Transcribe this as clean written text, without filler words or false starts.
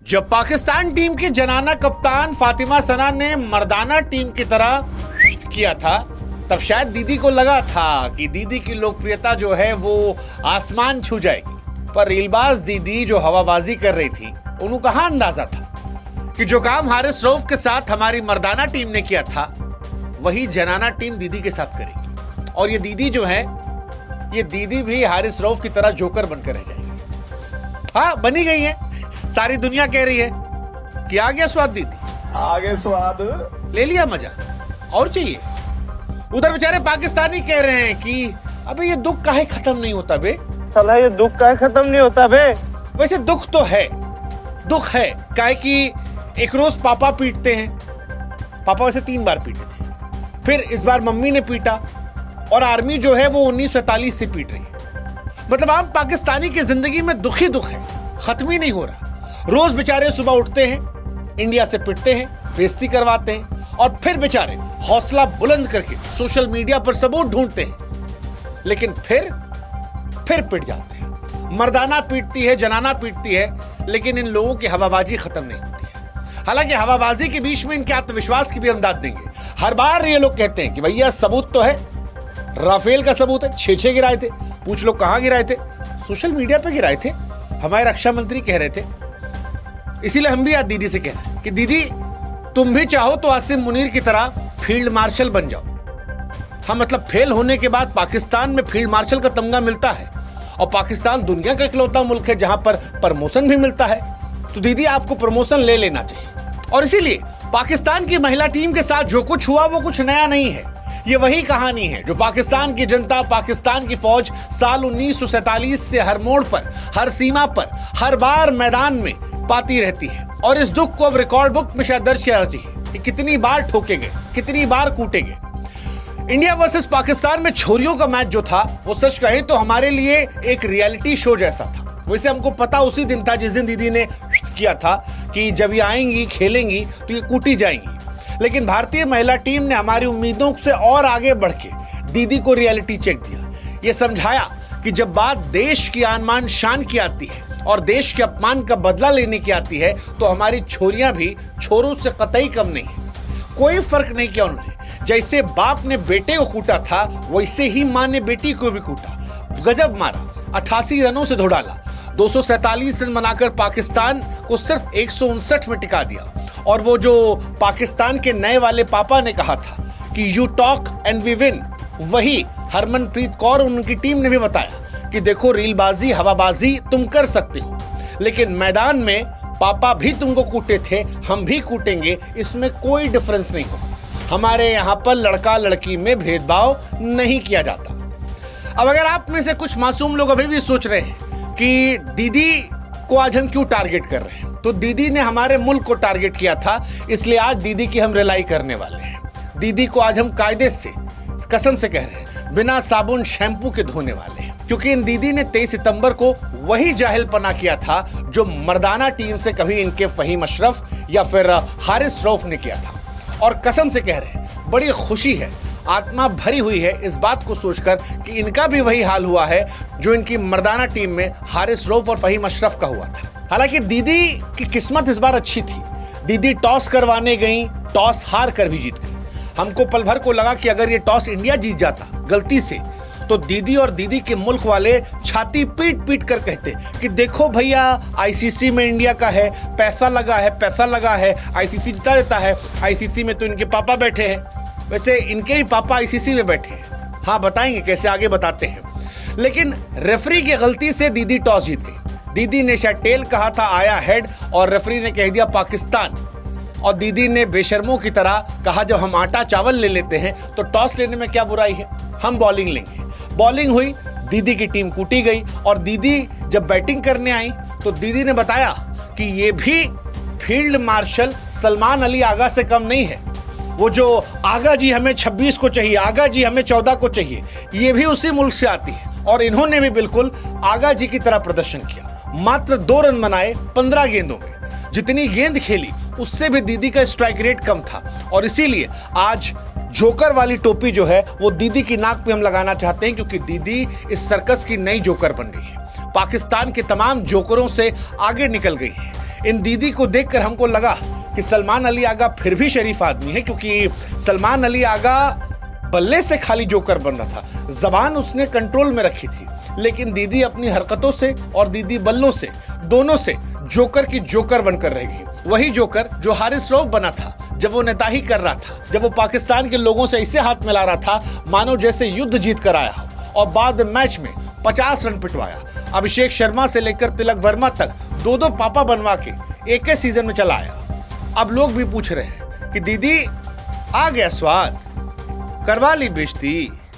जब पाकिस्तान टीम की जनाना कप्तान फातिमा सना ने मर्दाना टीम की तरह किया था, तब शायद दीदी को लगा था कि दीदी की लोकप्रियता जो है वो आसमान छू जाएगी। पर रीलबाज दीदी जो हवाबाजी कर रही थी, उन्हें कहां अंदाजा था कि जो काम हारिस रऊफ के साथ हमारी मर्दाना टीम ने किया था, वही जनाना टीम दीदी के साथ करेगी। और ये दीदी जो है, ये दीदी भी हारिस रऊफ की तरह जोकर बनकर रह जाएगी। हाँ, बनी गई है। सारी दुनिया कह रही है कि आ गया स्वाद दीदी, आगे स्वाद, ले लिया मजा, और चाहिए। उधर बेचारे पाकिस्तानी कह रहे हैं कि अबे ये दुख काहे खत्म नहीं होता बे। साला ये दुख काहे खत्म नहीं होता बे। वैसे दुख तो है, दुख है काहे कि एक रोज पापा पीटते हैं। पापा वैसे 3 बार पीटे थे, फिर इस बार मम्मी ने पीटा, और आर्मी जो है वो 1947 से पीट रही है। मतलब आम पाकिस्तानी की जिंदगी में दुख ही दुख है, खत्म ही नहीं हो रहा। रोज बेचारे सुबह उठते हैं, इंडिया से पिटते हैं, बेइज्जती करवाते हैं, और फिर बेचारे हौसला बुलंद करके सोशल मीडिया पर सबूत ढूंढते हैं, लेकिन फिर पिट जाते हैं। मर्दाना पीटती है, जनाना पीटती है, लेकिन इन लोगों की हवाबाजी खत्म नहीं होती है। हालांकि हवाबाजी के बीच में इनके आत्मविश्वास की भी हम दाद देंगे। हर बार ये लोग कहते हैं कि भैया सबूत तो है, राफेल का सबूत है, 6 गिराए थे। पूछ लो कहां गिराए थे? सोशल मीडिया पे गिराए थे। हमारे रक्षा मंत्री कह रहे थे। इसीलिए हम भी आज दीदी से कह रहे हैं कि दीदी, तुम भी चाहो तो आसिम मुनीर की तरह फील्ड मार्शल बन जाओ। हाँ, मतलब फेल होने के बाद पाकिस्तान में फील्ड मार्शल का तमगा मिलता है, और पाकिस्तान दुनिया का इकलौता मुल्क है जहां पर प्रमोशन भी मिलता है। तो दीदी, आपको प्रमोशन ले लेना चाहिए। और इसीलिए पाकिस्तान की महिला टीम के साथ जो कुछ हुआ वो कुछ नया नहीं है। ये वही कहानी है जो पाकिस्तान की जनता, पाकिस्तान की फौज साल 1947 से हर मोड़ पर, हर सीमा पर, हर बार मैदान में पाती रहती है। और इस दुख को अब रिकॉर्ड बुक में शायद दर्ज किया जाती है कि कितनी बार ठोके गए, कितनी बार कूटे गए। इंडिया वर्सेस पाकिस्तान में छोरियों का मैच जो था, वो सच कहें तो हमारे लिए एक रियलिटी शो जैसा था। वैसे हमको पता उसी दिन था जिस दिन दीदी ने किया था कि जब ये आएंगी, खेलेंगी तो ये कूटी जाएंगी। लेकिन भारतीय महिला टीम ने हमारी उम्मीदों से और आगे बढ़ के दीदी को रियलिटी चेक दिया। ये समझाया कि जब बात देश की आन बान शान की आती है और देश के अपमान का बदला लेने की आती है, तो हमारी छोरियां भी छोरों से कतई कम नहीं है। कोई फर्क नहीं किया उन्होंने। जैसे बाप ने बेटे को कूटा था, वैसे ही मां ने बेटी को भी कूटा। गजब मारा, 88 रनों से धो डाला। 247 रन बनाकर पाकिस्तान को सिर्फ 159 में टिका दिया। और वो जो पाकिस्तान के नए वाले पापा ने कहा था कि you talk and we win, वही हरमनप्रीत कौर उनकी टीम ने भी बताया कि देखो, रीलबाजी, हवाबाजी तुम कर सकते हो, लेकिन मैदान में पापा भी तुमको कूटे थे, हम भी कूटेंगे, इसमें कोई डिफरेंस नहीं होगा। हमारे यहाँ पर लड़का लड़की में भेदभाव नहीं किया जाता। अब अगर आप में से कुछ मासूम लोग अभी भी सोच रहे हैं कि दीदी को आज हम क्यों टारगेट कर रहे हैं, तो दीदी ने हमारे मुल्क को टारगेट किया था, इसलिए आज दीदी की हम रिलाई करने वाले हैं। दीदी को आज हम कायदे से, कसम से कह रहे हैं, बिना साबुन शैम्पू के धोने वाले हैं। क्योंकि इन दीदी ने 23 सितंबर को वही जाहिलपना किया था जो मर्दाना टीम से कभी इनके फहीम अशरफ या फिर हारिस रऊफ ने किया था। और कसम से कह रहे हैं, बड़ी खुशी है, आत्मा भरी हुई है इस बात को सोचकर कि इनका भी वही हाल हुआ है जो इनकी मर्दाना टीम में हारिस रऊफ और फहीम अशरफ का हुआ था। हालांकि दीदी की किस्मत इस बार अच्छी थी। दीदी टॉस करवाने गई, टॉस हार कर भी जीत गई। हमको पल भर को लगा कि अगर ये टॉस इंडिया जीत जाता गलती से, तो दीदी और दीदी के मुल्क वाले छाती पीट पीट कर कहते कि देखो भैया, आईसीसी में इंडिया का है, पैसा लगा है, पैसा लगा है, आईसीसी जिता देता है। आईसीसी में तो इनके पापा बैठे हैं। वैसे इनके ही पापा आईसीसी में बैठे हैं। हाँ, बताएंगे कैसे, आगे बताते हैं। लेकिन रेफरी की गलती से दीदी टॉस जीत गई। दीदी ने शायद टेल कहा था, आया हेड, और रेफरी ने कह दिया पाकिस्तान। और दीदी ने बेशर्मों की तरह कहा, जब हम आटा चावल ले लेते हैं तो टॉस लेने में क्या बुराई है, हम बॉलिंग लेंगे। बॉलिंग हुई, दीदी की टीम कूटी गई। और दीदी जब बैटिंग करने आई तो दीदी ने बताया कि ये भी फील्ड मार्शल सलमान अली आगा से कम नहीं है। वो जो आगा जी हमें 26 को चाहिए, आगा जी हमें 14 को चाहिए, ये भी उसी मुल्क से आती है। और इन्होंने भी बिल्कुल आगा जी की तरह प्रदर्शन किया। मात्र 2 रन बनाए 15 गेंदों में। जितनी गेंद खेली उससे भी दीदी का स्ट्राइक रेट कम था। और इसीलिए आज जोकर वाली टोपी जो है वो दीदी की नाक पे हम लगाना चाहते हैं, क्योंकि दीदी इस सर्कस की नई जोकर बन गई है। पाकिस्तान के तमाम जोकरों से आगे निकल गई है। इन दीदी को देखकर हमको लगा कि सलमान अली आगा फिर भी शरीफ आदमी है, क्योंकि सलमान अली आगा बल्ले से खाली जोकर बन रहा था, जबान उसने कंट्रोल में रखी थी, लेकिन दीदी अपनी हरकतों से और दीदी बल्लों से, दोनों से जोकर की जोकर बनकर रह गई। वही जोकर जो हारिस रऊफ बना था जब वो नेताही कर रहा था, जब वो पाकिस्तान के लोगों से ऐसे हाथ मिला रहा था मानो जैसे युद्ध जीत कर आया हो, और बाद मैच में 50 रन पिटवाया। अभिषेक शर्मा से लेकर तिलक वर्मा तक दो पापा बनवा के एक ही सीजन में चला आया। अब लोग भी पूछ रहे हैं कि दीदी आ गया स्वाद, करवा ली बेइज्जती।